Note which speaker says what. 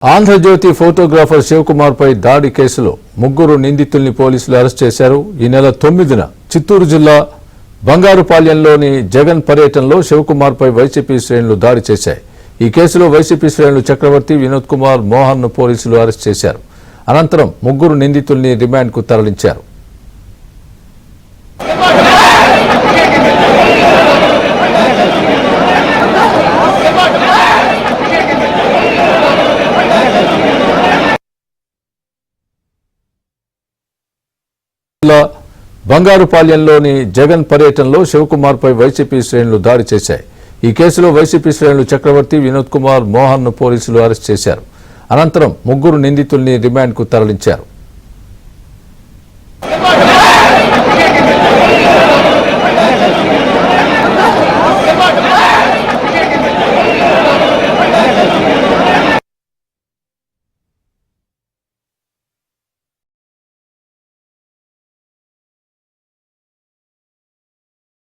Speaker 1: Andhra Jyothi photographer Shivakumar పై దాడి కేసులో ముగ్గురు నిందితుల్ని పోలీసులు అరెస్ట్ చేశారు. ఈ నెల 9న చిత్తూరు జిల్లా బంగారుపాళ్యంలోని జగన్ పర్యటనలో శివకుమార్ పై వైసీపీ శ్రేణులు దాడి చేశాయి. ఈ కేసులో వైసీపీ శ్రేణులు చక్రవర్తి, వినోద్ కుమార్, మోహన్ ను పోలీసులు అరెస్ట్ చేశారు. అనంతరం ముగ్గురు నిందితుల్ని రిమాండ్కు తరలించారు. బంగారుపాళ్యంలోని జగన్ పర్యటనలో శివకుమార్ పై వైసీపీ శ్రేణులు దాడి చేశాయి. ఈ కేసులో వైసీపీ శ్రేణులు చక్రవర్తి, వినోద్ కుమార్, మోహన్ ను పోలీసులు అరెస్ట్ చేశారు. అనంతరం ముగ్గురు నిందితుల్ని రిమాండ్కు తరలించారు.